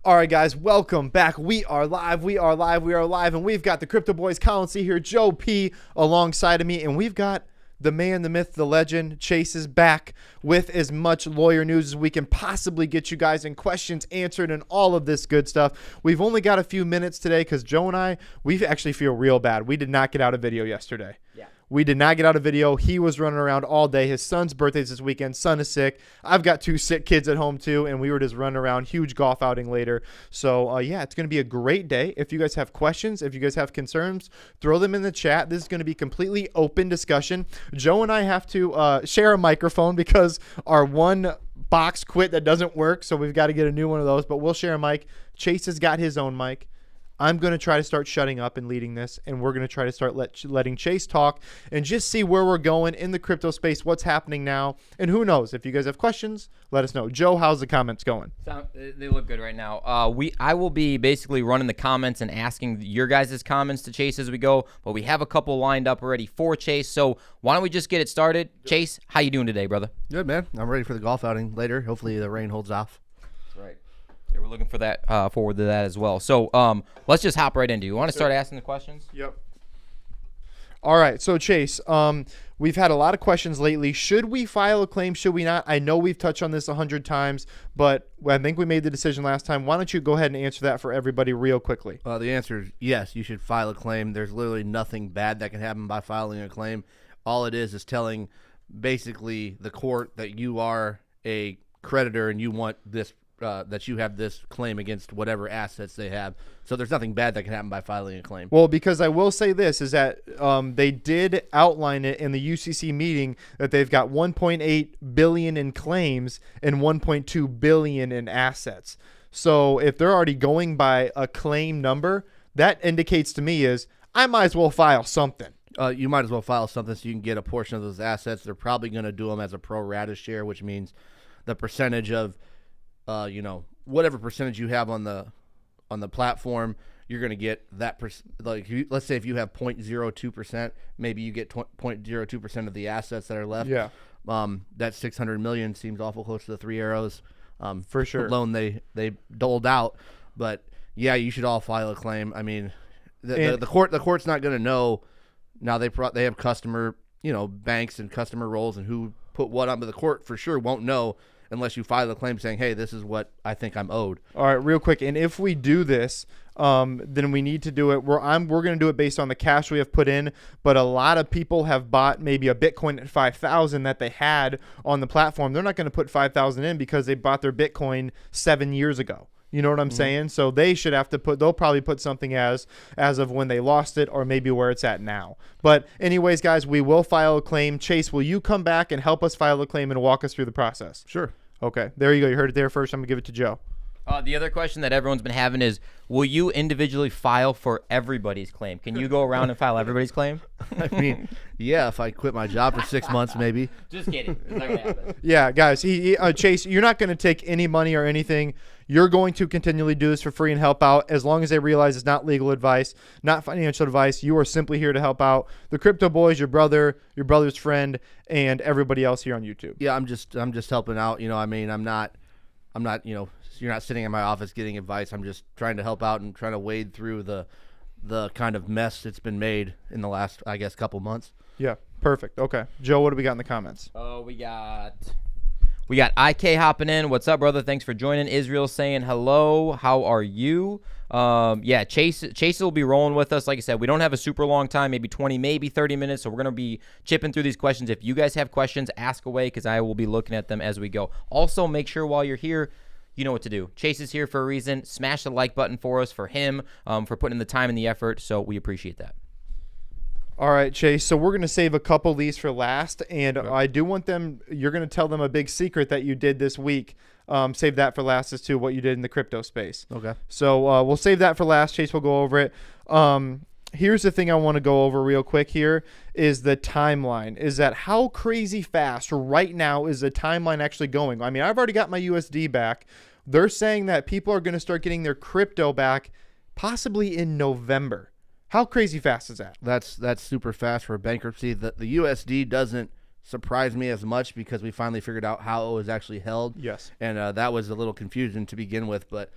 All right, guys, welcome back. We are live, and we've got the Crypto Boys, Colin C here, Joe P alongside of me, and we've got the man, the myth, the legend, Chase is back with as much lawyer news as we can possibly get you guys and questions answered and all of this good stuff. We've only got a few minutes today because Joe and I, we actually feel real bad. We did not get out a video yesterday. Yeah. We did not get out a video. He was running around all day. His son's birthday's this weekend. Son is sick. I've got 2 sick kids at home too, and we were just running around. Huge golf outing later. So, yeah, it's going to be a great day. If you guys have questions, if you guys have concerns, throw them in the chat. This is going to be completely open discussion. Joe and I have to share a microphone because our one box quit that doesn't work, so we've got to get a new one of those, but we'll share a mic. Chase has got his own mic. I'm going to try to start shutting up and leading this, and we're going to try to start letting Chase talk and just see where we're going in the crypto space, what's happening now, and who knows. If you guys have questions, let us know. Joe, how's the comments going? They look good right now. I will be basically running the comments and asking your guys' comments to Chase as we go, but we have a couple lined up already for Chase, so why don't we just get it started? Chase, how you doing today, brother? Good, man. I'm ready for the golf outing later. Hopefully the rain holds off. That's right. Yeah, we're looking for that forward to that as well. So let's just hop right into it. You want to start asking the questions? Yep. All right. So, Chase, we've had a lot of questions lately. Should we file a claim? Should we not? I know we've touched on this 100 times, but I think we made the decision last time. Why don't you go ahead and answer that for everybody real quickly? The answer is yes, you should file a claim. There's literally nothing bad that can happen by filing a claim. All it is telling basically the court that you are a creditor and you want this that you have this claim against whatever assets they have. So there's nothing bad that can happen by filing a claim. Well, because I will say this is that they did outline it in the UCC meeting that they've got 1.8 billion in claims and 1.2 billion in assets. So if they're already going by a claim number, that indicates to me is I might as well file something. You might as well file something so you can get a portion of those assets. They're probably going to do them as a pro rata share, which means the percentage of whatever percentage you have on the platform, you're going to get that. Let's say if you have 0.02%, maybe you get 0.02% of the assets that are left. Yeah. That 600 million seems awful close to the 3 arrows. For sure. Loan they doled out, but yeah, you should all file a claim. I mean, the court's not going to know. Now they have customer, banks and customer roles and who put what on, but the court for sure won't know unless you file a claim saying, hey, this is what I think I'm owed. All right, real quick. And if we do this, then we need to do it. We're going to do it based on the cash we have put in. But a lot of people have bought maybe a Bitcoin at 5,000 that they had on the platform. They're not going to put 5,000 in because they bought their Bitcoin 7 years ago. You know what I'm saying? So they should have to they'll probably put something as of when they lost it or maybe where it's at now. But anyways, guys, we will file a claim. Chase, will you come back and help us file a claim and walk us through the process? Sure. Okay. There you go. You heard it there first. I'm going to give it to Joe. The other question that everyone's been having is, will you individually file for everybody's claim? Can you go around and file everybody's claim? I mean, yeah, if I quit my job for 6 months, maybe. Just kidding. It's not going to happen. Yeah, guys, Chase, you're not going to take any money or anything. You're going to continually do this for free and help out as long as they realize it's not legal advice, not financial advice. You are simply here to help out the Crypto Boys, your brother, your brother's friend, and everybody else here on YouTube. Yeah, I'm just helping out. I mean, I'm not, you're not sitting in my office getting advice. I'm just trying to help out and trying to wade through the kind of mess that's been made in the last, I guess, couple months. Yeah, perfect. Okay. Joe, what do we got in the comments? We got IK hopping in. What's up, brother? Thanks for joining. Israel saying hello. How are you? Yeah, Chase will be rolling with us. Like I said, we don't have a super long time, maybe 20, maybe 30 minutes. So we're going to be chipping through these questions. If you guys have questions, ask away because I will be looking at them as we go. Also, make sure while you're here, you know what to do. Chase is here for a reason. Smash the like button for us, for him, for putting in the time and the effort. So we appreciate that. All right, Chase. So we're going to save a couple of these for last. And I do want them, you're going to tell them a big secret that you did this week. Save that for last as to what you did in the crypto space. Okay. So we'll save that for last. Chase will go over it. Here's the thing I want to go over real quick here is the timeline. Is that how crazy fast right now is the timeline actually going? I mean, I've already got my USD back. They're saying that people are going to start getting their crypto back possibly in November. How crazy fast is that? That's super fast for bankruptcy. The USD doesn't surprise me as much because we finally figured out how it was actually held. Yes. And that was a little confusion to begin with, but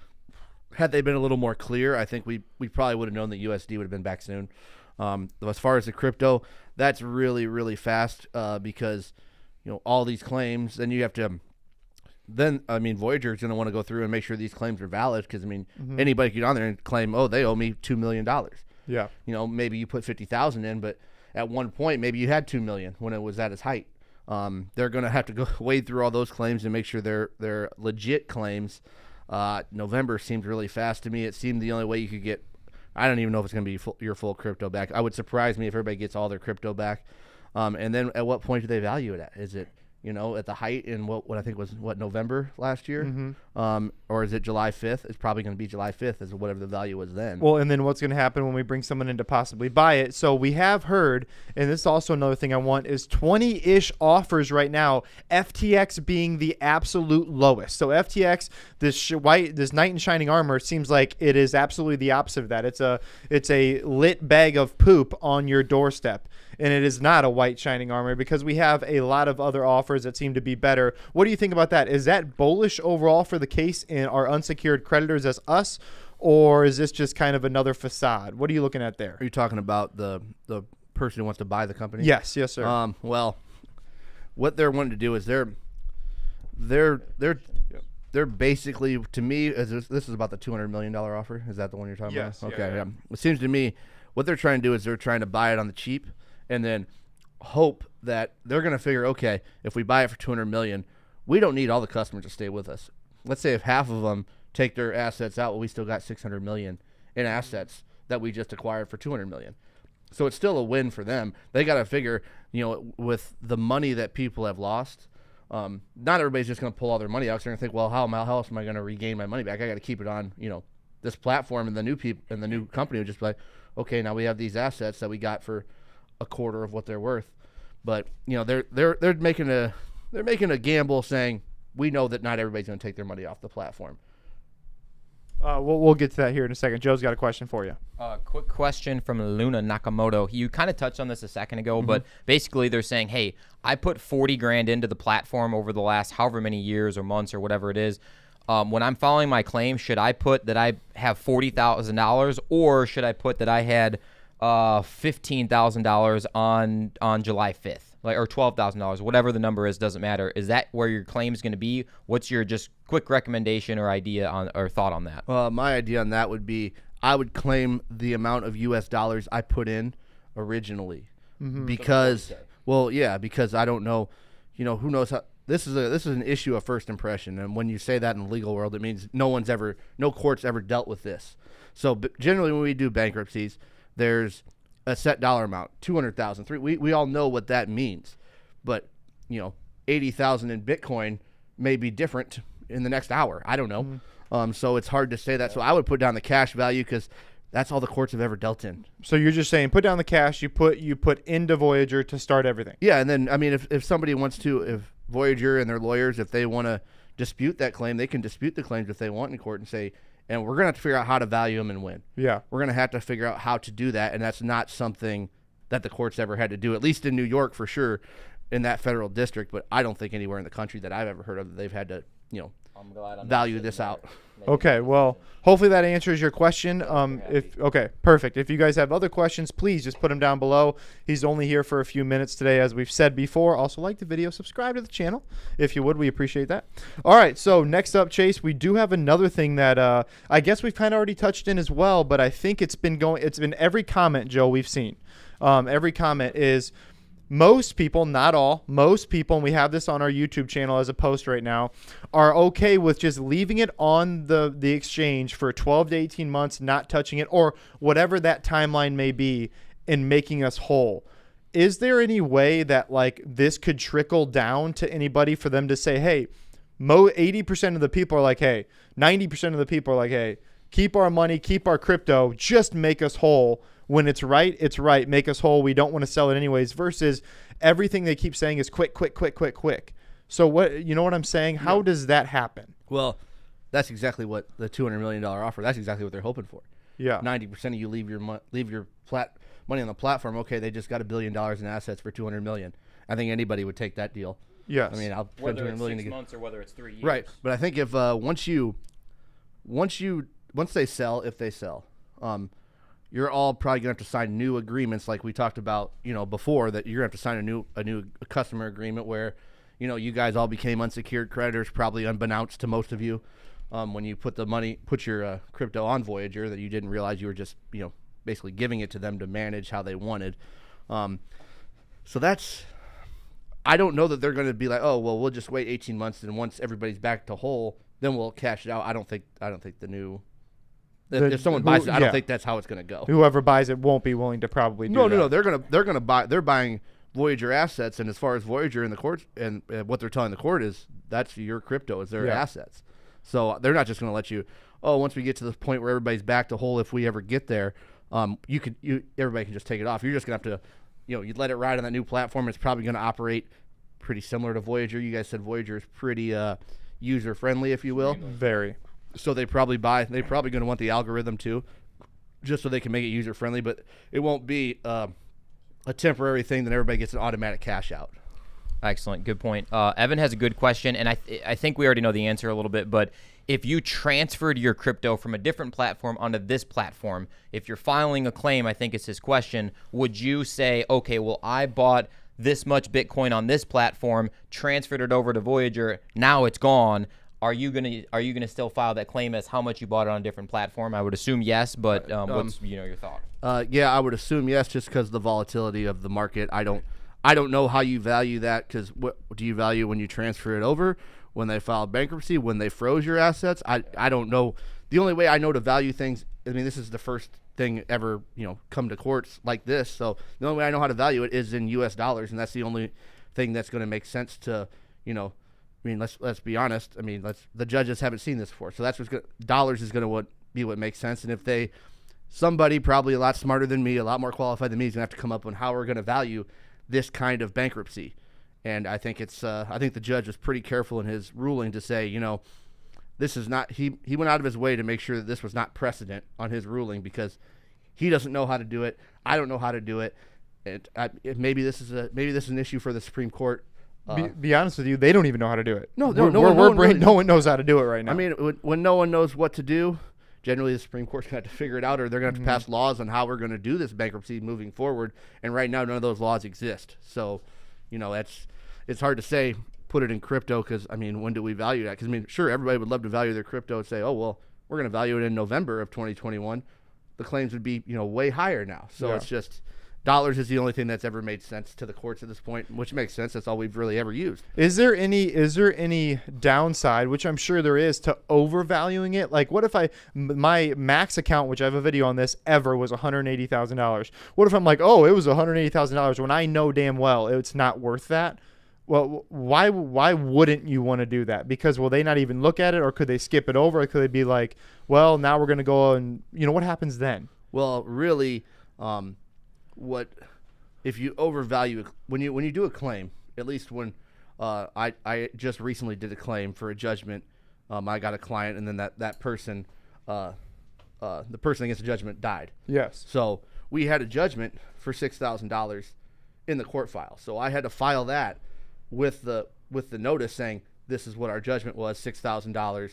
had they been a little more clear, I think we probably would have known that USD would have been back soon. As far as the crypto, that's really, really fast because, all these claims, then you have to Voyager is going to want to go through and make sure these claims are valid because, anybody can get on there and claim, oh, they owe me $2 million. Yeah. Maybe you put 50,000 in, but at one point, maybe you had 2 million when it was at its height. They're going to have to go wade through all those claims and make sure they're legit claims. November seemed really fast to me. It seemed the only way you could get, I don't even know if it's going to be your full crypto back. I would surprise me if everybody gets all their crypto back. And then at what point do they value it at? Is it, at the height in what I think was November last year? Or is it July 5th? It's probably going to be July 5th as whatever the value was then. Well, and then what's going to happen when we bring someone in to possibly buy it? So we have heard, and this is also another thing I want, is 20-ish offers right now, FTX being the absolute lowest. So FTX, this knight in shining armor, seems like it is absolutely the opposite of that. It's a lit bag of poop on your doorstep. And it is not a white shining armor because we have a lot of other offers that seem to be better. What do you think about that? Is that bullish overall for the case in our unsecured creditors as us, or is this just kind of another facade? What are you looking at there? Are you talking about the person who wants to buy the company? Yes, sir. Well, what they're wanting to do is they're basically, to me, this is about the $200 million offer. Is that the one you're talking yes, about? Okay. Yeah. It seems to me what they're trying to do is they're trying to buy it on the cheap and then hope that they're going to figure, okay, if we buy it for $200 million, we don't need all the customers to stay with us. Let's say if half of them take their assets out, well, we still got $600 million in assets that we just acquired for $200 million. So it's still a win for them. They got to figure, with the money that people have lost, not everybody's just going to pull all their money out. So they're going to think, well, how else am I going to regain my money back? I got to keep it on, this platform, and the new people and the new company would just be like, okay, now we have these assets that we got for a quarter of what they're worth. But they're making a gamble, saying we know that not everybody's going to take their money off the platform. We'll get to that here in a second. Joe's got a question for you. Quick question from Luna Nakamoto. You kind of touched on this a second ago, but basically they're saying, hey, I put 40 grand into the platform over the last however many years or months or whatever it is. When I'm filing my claim, should I put that I have $40,000 or should I put that I had $15,000 on July 5th, or $12,000, whatever the number is, doesn't matter. Is that where your claim is going to be? What's your just quick recommendation or idea or thought on that? My idea on that would be I would claim the amount of US dollars I put in originally because I don't know, who knows how. This is an issue of first impression, and when you say that in the legal world, it means no court's ever dealt with this. So generally, when we do bankruptcies, there's a set dollar amount, 200,000. We all know what that means, but 80,000 in Bitcoin may be different in the next hour. I don't know. So it's hard to say that. So I would put down the cash value because that's all the courts have ever dealt in. So you're just saying put down the cash, you put into Voyager to start everything. Yeah, and then if somebody wants to, if Voyager and their lawyers, if they want to dispute that claim, they can dispute the claims if they want in court and say, and we're going to have to figure out how to value them and win. Yeah. We're going to have to figure out how to do that, and that's not something that the courts ever had to do, at least in New York for sure, in that federal district, but I don't think anywhere in the country that I've ever heard of they've had to, value this out. Okay, well, hopefully that answers your question. Okay, perfect. If you guys have other questions, please just put them down below. He's only here for a few minutes today, as we've said before. Also, like the video, subscribe to the channel if you would. We appreciate that. All right, so next up, Chase, we do have another thing that I guess we've kind of already touched in as well, but I think it's been every comment, Joe, we've seen. Every comment is most people, not all, most people, and we have this on our YouTube channel as a post right now, are okay with just leaving it on the exchange for 12 to 18 months, not touching it, or whatever that timeline may be, and making us whole. Is there any way that this could trickle down to anybody for them to say, hey, 80% of the people are like, hey, 90% of the people are like, hey, keep our money, keep our crypto, just make us whole. When it's right, it's right. Make us whole. We don't want to sell it anyways. Versus everything they keep saying is quick, quick, quick, quick, quick. So what, you know what I'm saying? How does that happen? Well, that's exactly what the $200 million offer. That's exactly what they're hoping for. Yeah. 90% of you leave your money on the platform. Okay, they just got $1 billion in assets for $200 million. I think anybody would take that deal. Yes. I mean, whether it's 6 months or whether it's 3 years. Right. But I think if once you once they sell, if they sell, you're all probably gonna have to sign new agreements, like we talked about, before, that you're gonna have to sign a new customer agreement where, you guys all became unsecured creditors, probably unbeknownst to most of you, when you put your crypto on Voyager, that you didn't realize you were just, basically giving it to them to manage how they wanted. So I don't know that they're going to be like, oh, well, we'll just wait 18 months, and once everybody's back to whole, then we'll cash it out. I don't think the new. If someone buys it, I don't think that's how it's going to go. Whoever buys it won't be willing to probably do that. No. They're gonna buy. They're buying Voyager assets, and as far as Voyager in the court and what they're telling the court is that's your crypto, is their assets. So they're not just going to let you. Oh, once we get to the point where everybody's back to whole, if we ever get there, everybody can just take it off. You're just going to have to, you let it ride on that new platform. It's probably going to operate pretty similar to Voyager. You guys said Voyager is pretty user friendly, if you will. Very. So they're probably going to want the algorithm too, just so they can make it user friendly. But it won't be a temporary thing that everybody gets an automatic cash out. Excellent. Good point. Evan has a good question, and I think we already know the answer a little bit, but if you transferred your crypto from a different platform onto this platform, if you're filing a claim, I think it's his question, would you say, okay, well, I bought this much Bitcoin on this platform, transferred it over to Voyager, now it's gone. Are you gonna still file that claim as how much you bought it on a different platform? I would assume yes, but what's your thought? Yeah, I would assume yes, just because of the volatility of the market. I don't know how you value that, because what do you value when you transfer it over, when they filed bankruptcy, when they froze your assets? I don't know. The only way I know to value things, I mean, this is the first thing ever, come to courts like this. So the only way I know how to value it is in U.S. dollars, and that's the only thing that's going to make sense to, I mean, let's be honest. I mean, the judges haven't seen this before, so that's dollars is going to be what makes sense. And if somebody probably a lot smarter than me, a lot more qualified than me, is going to have to come up on how we're going to value this kind of bankruptcy. And I think I think the judge was pretty careful in his ruling to say, this is not. He went out of his way to make sure that this was not precedent on his ruling, because he doesn't know how to do it. I don't know how to do it. Maybe this is an issue for the Supreme Court. Be honest with you, they don't even know how to do it. No one knows how to do it right now. I mean, when no one knows what to do, generally the Supreme Court's going to have to figure it out, or they're going to have to pass laws on how we're going to do this bankruptcy moving forward. And right now, none of those laws exist. So, it's hard to say put it in crypto, because, I mean, when do we value that? Because, I mean, sure, everybody would love to value their crypto and say, oh, well, we're going to value it in November of 2021. The claims would be, way higher now. So It's just dollars is the only thing that's ever made sense to the courts at this point, which makes sense. That's all we've really ever used. Is there any downside, which I'm sure there is, to overvaluing it? Like, what if my max account, which I have a video on this, ever was $180,000? What if I'm like, oh, it was $180,000 when I know damn well it's not worth that? Well, why wouldn't you want to do that? Because will they not even look at it, or could they skip it over? Or could they be like, well, now we're going to go and, what happens then? Well, really, what if you overvalue when you do a claim? At least when I just recently did a claim for a judgment. I got a client, and then that person, the person against the judgment died. Yes. So we had a judgment for $6,000 in the court file. So I had to file that with the notice saying this is what our judgment was, $6,000.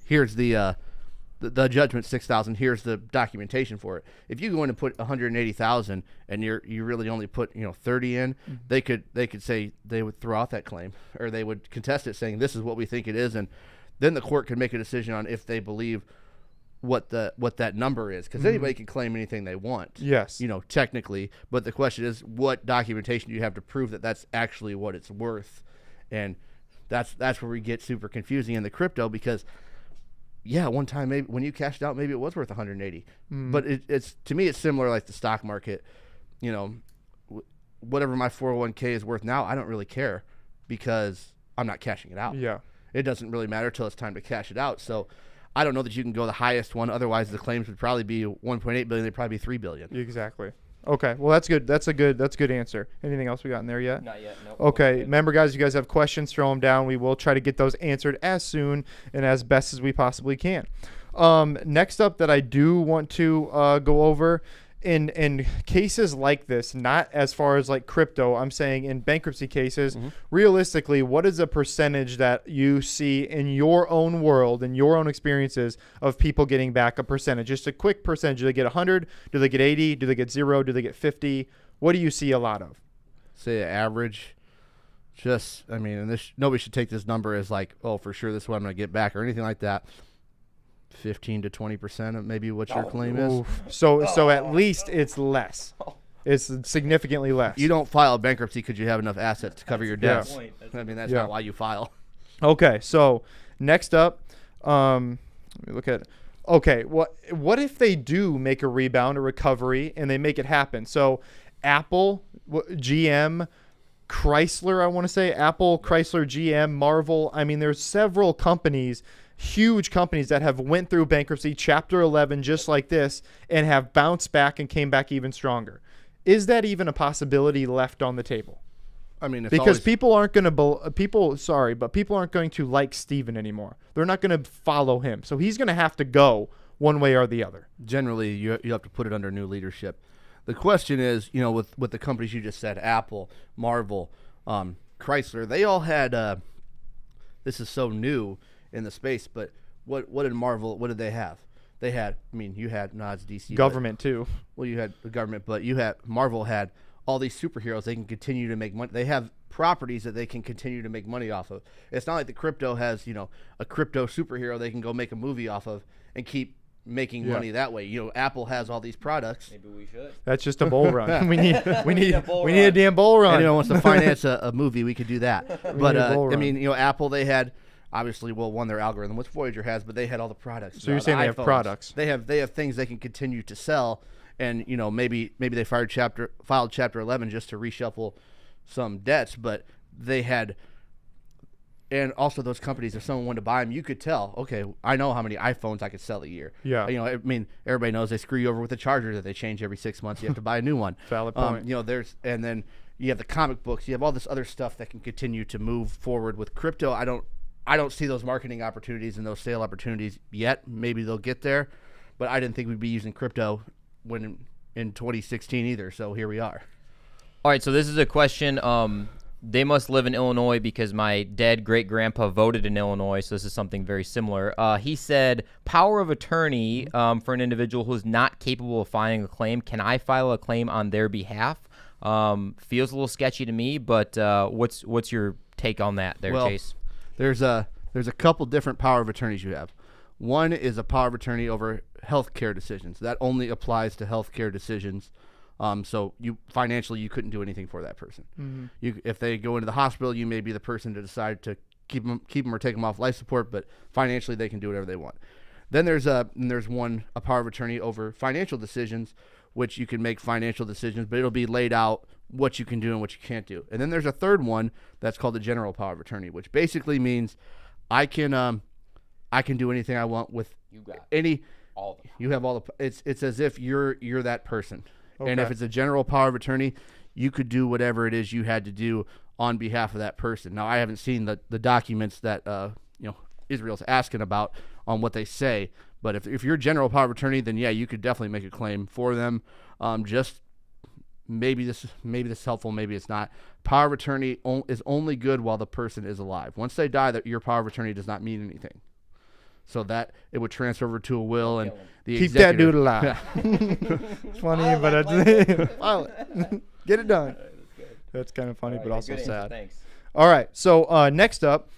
Here's the judgment, $6,000. Here's the documentation for it. If you go in and put $180,000 and you really only put $30 in, they could say they would throw out that claim, or they would contest it, saying this is what we think it is, and then the court could make a decision on if they believe what that number is, because anybody can claim anything they want. Yes. Technically, but the question is, what documentation do you have to prove that that's actually what it's worth? And that's where we get super confusing in the crypto, because one time maybe when you cashed out, maybe it was worth 180. But it's to me, it's similar like the stock market. Whatever my 401k is worth now, I don't really care, because I'm not cashing it out. Yeah. It doesn't really matter till it's time to cash it out. So I don't know that you can go the highest one. Otherwise, the claims would probably be 1.8 billion. They'd probably be 3 billion. Exactly. Okay. Well, that's good. That's a good answer. Anything else we got in there yet? Not yet. No. Okay. Remember, guys, you guys have questions, throw them down. We will try to get those answered as soon and as best as we possibly can. Next up that I do want to go over in cases like this, not as far as like crypto, I'm saying in bankruptcy cases, realistically, what is a percentage that you see in your own world, in your own experiences of people getting back a percentage? Just a quick percentage. Do they get 100? Do they get 80? Do they get 0? Do they get 50? What do you see a lot of? Say average. Just, I mean, and this, nobody should take this number as like, oh, for sure, this is what I'm going to get back or anything like that. 15 to 20% of maybe what your claim is. Oof. So at least it's less. It's significantly less. You don't file a bankruptcy because you have enough assets to cover your debts. Yeah. I mean, that's Yeah. not why you file. Okay, so next up, let me look at. Okay, what if they do make a rebound or recovery and they make it happen? So Apple, GM, Chrysler, I want to say Apple, Chrysler, GM, Marvel. I mean, there's several companies, huge companies that have went through bankruptcy, Chapter 11, just like this, and have bounced back and came back even stronger. Is that even a possibility left on the table? I mean, it's Because always, people aren't going to people aren't going to like Steven anymore. They're not going to follow him. So he's going to have to go one way or the other. generally you have to put it under new leadership. The question is, you know, with the companies you just said, Apple, Marvel, Chrysler, they all had. This is so new in the space, but what did Marvel? What did they have? They had. I mean, you had it's DC Government too. Well, you had the government, but you had Marvel had all these superheroes. They can continue to make money. They have properties that they can continue to make money off of. It's not like the crypto has, you know, a crypto superhero they can go make a movie off of and keep making money that way. You know, Apple has all these products. Maybe we should. That's just a bull run. we need bull a damn bull run. Anyone wants to finance a movie, we could do that. But need a bull I run. mean, you know, Apple, they had obviously, well, one, their algorithm, which Voyager has, but they had all the products. So you're saying they have iPhones. products. They have things they can continue to sell, and you know, maybe they filed Chapter 11 just to reshuffle some debts, but they had. And also those companies, if someone wanted to buy them, you could tell, okay, I know how many iPhones I could sell a year. Yeah. You know, I mean, everybody knows they screw you over with the charger that they change every 6 months. You have to buy a new one. Valid point. You know, and then you have the comic books. You have all this other stuff that can continue to move forward with crypto. I don't see those marketing opportunities and those sale opportunities yet. Maybe they'll get there, but I didn't think we'd be using crypto when in 2016 either. So here we are. All right, so this is a question. They must live in Illinois because my dead great-grandpa voted in Illinois, so this is something very similar. He said, power of attorney for an individual who is not capable of filing a claim. Can I file a claim on their behalf? Feels a little sketchy to me, but what's your take on that there, Well, Chase? There's a couple different power of attorneys you have. One is a power of attorney over healthcare decisions. That only applies to healthcare decisions. So you financially you couldn't do anything for that person. Mm-hmm. If they go into the hospital, you may be the person to decide to keep them or take them off life support, but financially they can do whatever they want. Then there's a power of attorney over financial decisions, which you can make financial decisions, but it'll be laid out what you can do and what you can't do. And then there's a third one that's called the general power of attorney, which basically means I can do anything I want with All of them. You have all the. It's as if you're that person. Okay. And if it's a general power of attorney, you could do whatever it is you had to do on behalf of that person. Now, I haven't seen the documents that Israel's asking about on what they say, but if you're a general power of attorney, then yeah, you could definitely make a claim for them. Just maybe this is helpful, maybe it's not. Power of attorney is only good while the person is alive. Once they die, that your power of attorney does not mean anything. So that it would transfer over to a will and the Keep that executor- dude alive. It's funny, but get it done. That's kind of funny, but also sad. Thanks. All right. So next up,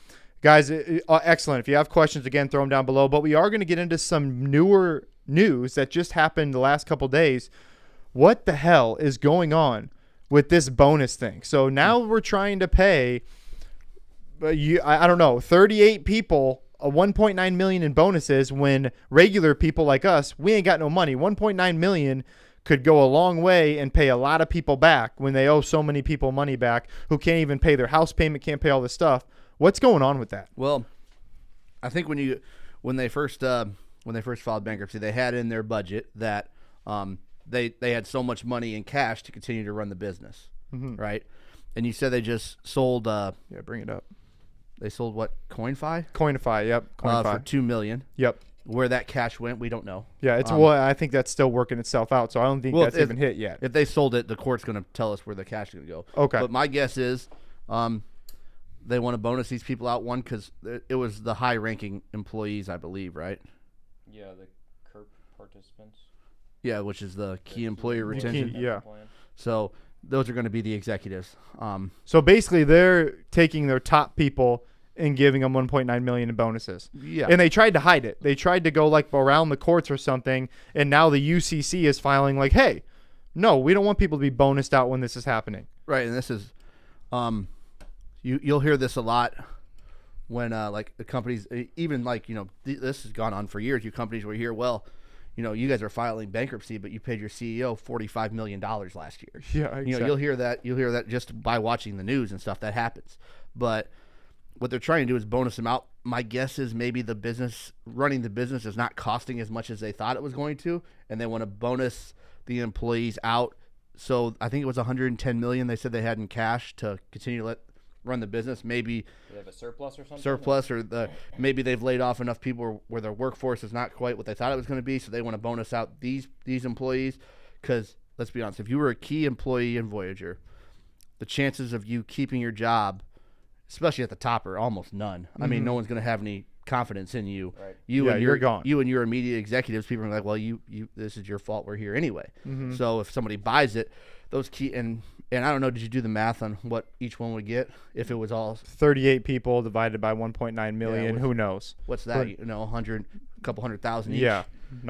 guys, excellent. If you have questions, again, throw them down below. But we are going to get into some newer news that just happened the last couple days. What the hell is going on with this bonus thing? So now we're trying to pay, I don't know, 38 people a 1.9 million in bonuses when regular people like us, we ain't got no money. 1.9 million could go a long way and pay a lot of people back when they owe so many people money back who can't even pay their house payment, can't pay all this stuff. What's going on with that? Well, I think when they first filed bankruptcy, they had in their budget that they had so much money in cash to continue to run the business, right? And you said they just sold. Yeah, bring it up. They sold what? CoinFi? Coinify, yep. For $2 million. Yep. Where that cash went, we don't know. Yeah, it's well, I think that's still working itself out, so I don't think that's if, even hit yet. If they sold it, the court's going to tell us where the cash is going to go. Okay. But my guess is they want to bonus these people out, one, because it was the high-ranking employees, I believe, right? Yeah, the CURP participants. Yeah, which is the key employee retention. Yeah. So those are going to be the executives. So basically, they're taking their top people and giving them 1.9 million in bonuses. Yeah. And they tried to hide it. They tried to go like around the courts or something, and now the UCC is filing like, hey, no, we don't want people to be bonused out when this is happening. Right, and this is you'll hear this a lot when like the companies, even like, this has gone on for years. You companies will hear, well, you guys are filing bankruptcy, but you paid your CEO $45 million last year. Yeah, exactly. You'll hear that just by watching the news and stuff. That happens. But what they're trying to do is bonus them out. My guess is maybe running the business is not costing as much as they thought it was going to, and they want to bonus the employees out. So I think it was $110 million they said they had in cash to continue to run the business. Maybe they have a surplus or something. Maybe they've laid off enough people where their workforce is not quite what they thought it was going to be, so they want to bonus out these employees. Because let's be honest, if you were a key employee in Voyager, the chances of you keeping your job, especially at the top, are almost none. I mean, no one's going to have any confidence in you. Right. You're gone. You and your immediate executives, people are like, well, you this is your fault. We're here anyway. So if somebody buys it, those key and I don't know, did you do the math on what each one would get if it was all 38 people divided by 1.9 million? Who knows? What's that? A couple 100,000 each. Yeah.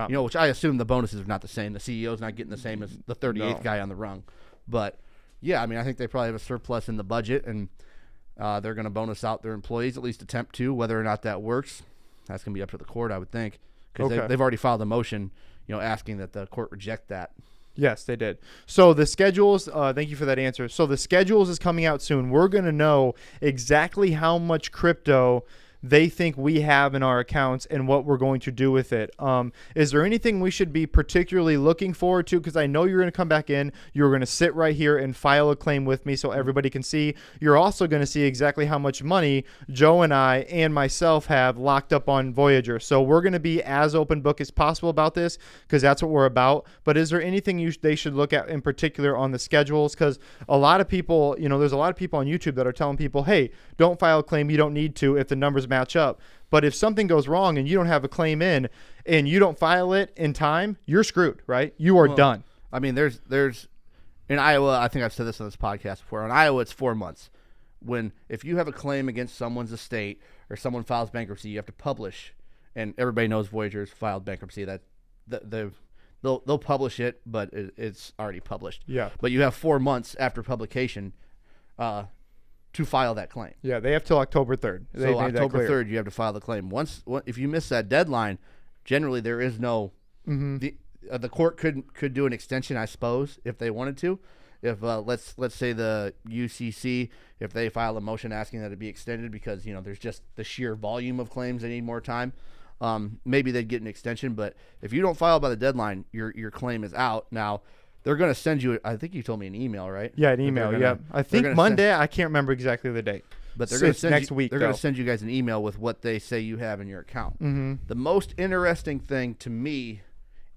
Which I assume the bonuses are not the same. The CEO's not getting the same as the 38th guy on the rung. But yeah, I mean, I think they probably have a surplus in the budget, and they're going to bonus out their employees, at least attempt to. Whether or not that works, that's going to be up to the court, I would think, because they've already filed a motion, asking that the court reject that. Yes, they did. So the schedules, thank you for that answer. So the schedules is coming out soon. We're going to know exactly how much crypto they think we have in our accounts and what we're going to do with it. Is there anything we should be particularly looking forward to? Because I know you're going to come back in. You're going to sit right here and file a claim with me so everybody can see. You're also going to see exactly how much money Joe and I and myself have locked up on Voyager. So we're going to be as open book as possible about this because that's what we're about. But is there anything they should look at in particular on the schedules? Because a lot of people, there's a lot of people on YouTube that are telling people, hey, don't file a claim. You don't need to if the numbers match up. But if something goes wrong and you don't have a claim in and you don't file it in time, you're screwed, right? You are done. I mean, there's in Iowa, I think I've said this on this podcast before. In Iowa, it's 4 months. If you have a claim against someone's estate or someone files bankruptcy, you have to publish. And everybody knows Voyager's filed bankruptcy. That they'll publish it, but it's already published. Yeah. But you have 4 months after publication to file that claim. Yeah, they have till October 3rd. So October 3rd, you have to file the claim. If you miss that deadline, generally there is no the court could do an extension, I suppose, if they wanted to. If let's say the UCC, if they file a motion asking that it be extended because there's just the sheer volume of claims, they need more time. Maybe they'd get an extension, but if you don't file by the deadline, your claim is out. Now, they're going to send you, I think you told me an email, right? Yeah, an email, yeah. I think Monday, I can't remember exactly the date. But they're going to send next week. They're going to send you guys an email with what they say you have in your account. The most interesting thing to me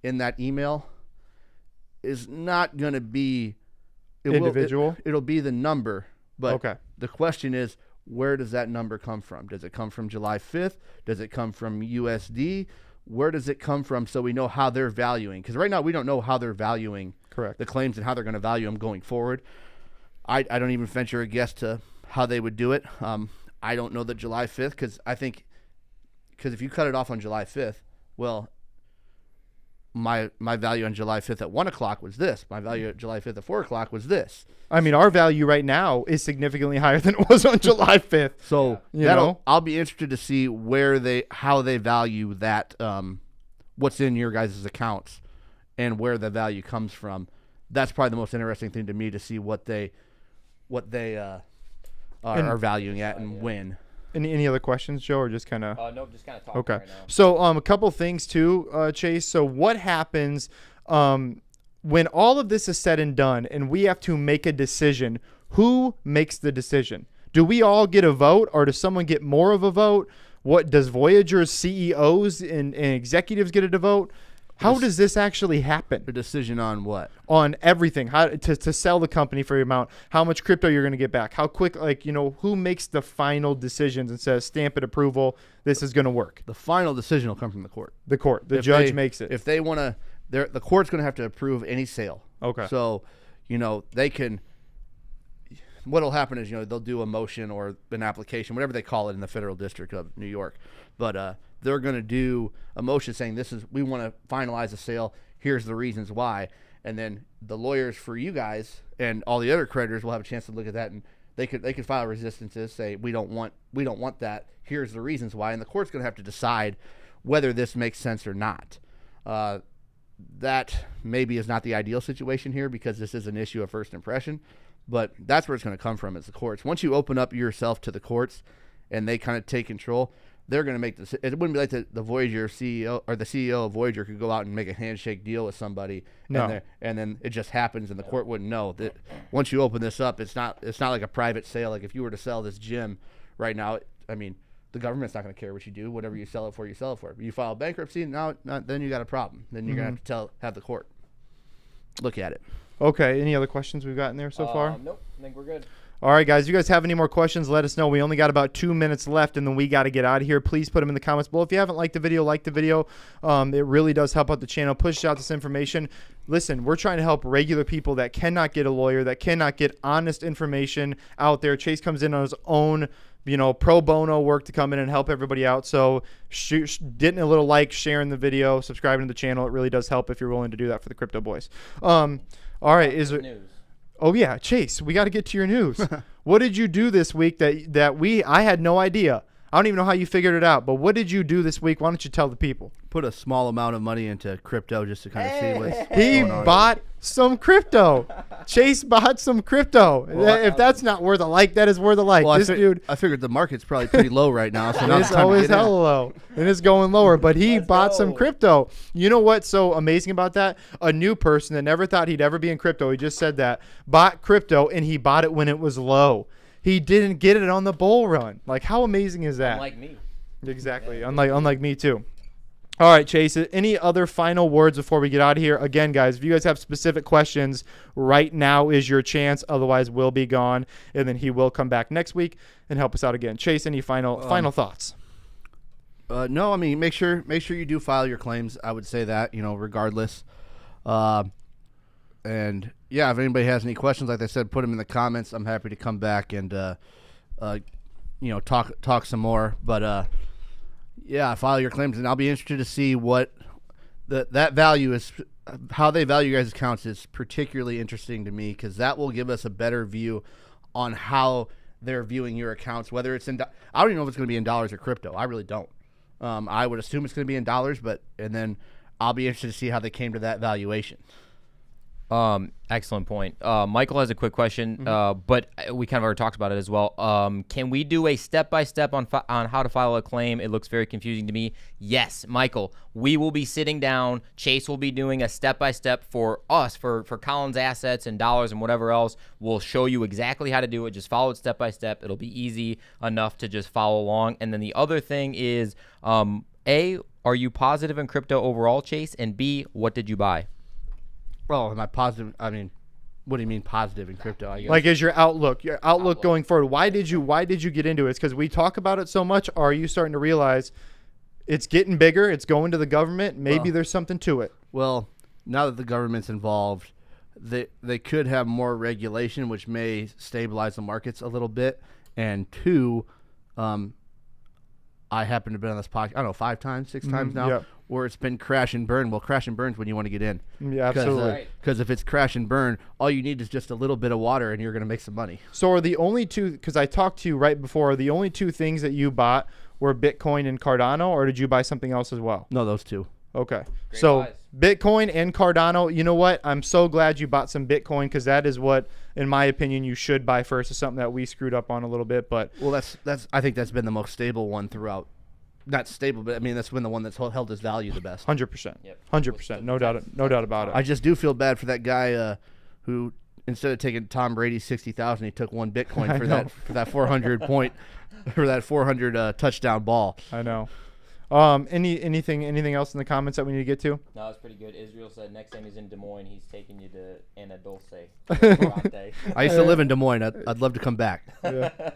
in that email is not going to be individual. It'll be the number, but okay. The question is, where does that number come from? Does it come from July 5th? Does it come from USD? Where does it come from so we know how they're valuing? Because right now we don't know how they're valuing the claims and how they're going to value them going forward. I don't even venture a guess to how they would do it. I don't know that July 5th because if you cut it off on July 5th, well, my value on July 5th at 1 o'clock was this. My value at July 5th at 4 o'clock was this. I mean, our value right now is significantly higher than it was on July 5th. So I'll be interested to see how they value that, what's in your guys' accounts and where the value comes from. That's probably the most interesting thing to me to see what they are valuing at and when. Any other questions, Joe, or just kind of? No, just kind of talking right now. So a couple things too, Chase. So what happens when all of this is said and done and we have to make a decision? Who makes the decision? Do we all get a vote or does someone get more of a vote? What does Voyager's CEOs and executives get to vote? How does this actually happen? A decision on what? On everything. How to sell the company for your amount, how much crypto you're going to get back, how quick, like, who makes the final decisions and says stamp it, approval, this is going to work. The final decision will come from the court. The judge makes it. If they want to, the court's going to have to approve any sale. Okay. So, they can. What'll happen is, they'll do a motion or an application, whatever they call it in the Federal District of New York. But they're going to do a motion saying we want to finalize a sale. Here's the reasons why. And then the lawyers for you guys and all the other creditors will have a chance to look at that, and they could file resistances, say we don't want that. Here's the reasons why, and the court's going to have to decide whether this makes sense or not. That maybe is not the ideal situation here because this is an issue of first impression. But that's where it's going to come from, is the courts. Once you open up yourself to the courts and they kind of take control, they're going to make this. It wouldn't be like the Voyager CEO or the CEO of Voyager could go out and make a handshake deal with somebody, and then it just happens, and the court wouldn't know. That once you open this up, it's not like a private sale. Like if you were to sell this gym right now, the government's not going to care what you do. Whatever you sell it for, you sell it for. But you file bankruptcy, then you got a problem. Then you're going to have the court look at it. Okay. Any other questions we've gotten there so far? Nope. I think we're good. All right, guys. You guys have any more questions? Let us know. We only got about 2 minutes left, and then we got to get out of here. Please put them in the comments below. If you haven't liked the video, like the video. It really does help out the channel. Push out this information. Listen, we're trying to help regular people that cannot get a lawyer, that cannot get honest information out there. Chase comes in on his own, pro bono work to come in and help everybody out. So getting a little like, sharing the video, subscribing to the channel, it really does help if you're willing to do that for the Crypto Boys. All right, is it? News. Oh yeah, Chase, we got to get to your news. What did you do this week I had no idea? I don't even know how you figured it out, but what did you do this week? Why don't you tell the people? Put a small amount of money into crypto just to kind of see what's He going on. bought some crypto. Chase bought some crypto. If that's not worth a like, that is worth a like. Well, This dude I figured the market's probably pretty low right now, so now it's it's time to always get in. hella low, and it's going lower. But he bought some go. crypto. You know what's so amazing about that? A new person that never thought he'd ever be in crypto. He just said that bought crypto, and he bought it when it was low. He didn't get it on the bull run. Like, how amazing is that? Unlike me. Exactly. Unlike me too. All right, Chase, any other final words before we get out of here? Again, guys, if you guys have specific questions, right now is your chance. Otherwise, we'll be gone, and then he will come back next week and help us out again. Chase, any final thoughts? No, make sure you do file your claims. I would say that, regardless. And yeah, if anybody has any questions, like I said, put them in the comments. I'm happy to come back and talk some more. But yeah, file your claims, and I'll be interested to see what that value is. How they value your guys' accounts is particularly interesting to me, because that will give us a better view on how they're viewing your accounts. Whether it's I don't even know if it's going to be in dollars or crypto. I really don't. I would assume it's going to be in dollars, and then I'll be interested to see how they came to that valuation. Excellent point. Michael has a quick question, but we kind of already talked about it as well. Can we do a step-by-step on how to file a claim? It looks very confusing to me. Yes, Michael, we will be sitting down. Chase will be doing a step-by-step for us, for Colin's assets and dollars and whatever else. We'll show you exactly how to do it. Just follow it step-by-step. It'll be easy enough to just follow along. And then the other thing is, A, are you positive in crypto overall, Chase? And B, what did you buy? Well, am I positive? What do you mean positive in crypto? I guess. Like, is your outlook going forward? Why did you get into it? It's because we talk about it so much. Or are you starting to realize it's getting bigger? It's going to the government. Maybe there's something to it. Well, now that the government's involved, they could have more regulation, which may stabilize the markets a little bit. And two, I happen to have been on this podcast, I don't know, 5 times, 6 times now, where it's been crash and burn. Well, crash and burn's when you want to get in. Yeah, absolutely. Because if it's crash and burn, all you need is just a little bit of water, and you're going to make some money. So are the only two, because I talked to you right before, the only two things that you bought were Bitcoin and Cardano, or did you buy something else as well? No, those two. Okay. Great So buys. Bitcoin and Cardano, you know what? I'm so glad you bought some Bitcoin, because that is what, in my opinion, you should buy first. It's something that we screwed up on a little bit. But Well, I think that's been the most stable one throughout. Not stable, but that's been the one that's held its value the best. 100%. Yep. 100%. No doubt about it. I just do feel bad for that guy who, instead of taking Tom Brady's 60,000, he took one Bitcoin for that 400 point for that 400 touchdown ball. I know. Anything else in the comments that we need to get to? No, it's pretty good. Israel said next time he's in Des Moines, he's taking you to Ana Dulce. I used to live in Des Moines. I'd love to come back. Yeah.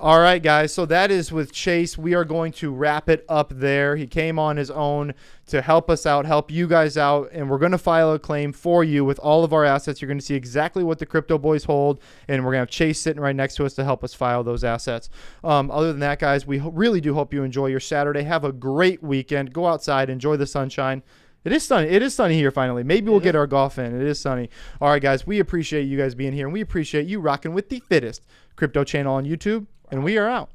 All right, guys. So that is with Chase. We are going to wrap it up there. He came on his own to help us out, help you guys out, and we're going to file a claim for you with all of our assets. You're going to see exactly what the Crypto Boys hold, and we're going to have Chase sitting right next to us to help us file those assets. Other than that, guys, we really do hope you enjoy your Saturday. Have a great weekend. Go outside. Enjoy the sunshine. It is sunny. It is sunny here finally. Maybe we'll get our golf in. It is sunny. All right, guys. We appreciate you guys being here, and we appreciate you rocking with the fittest crypto channel on YouTube. And we are out.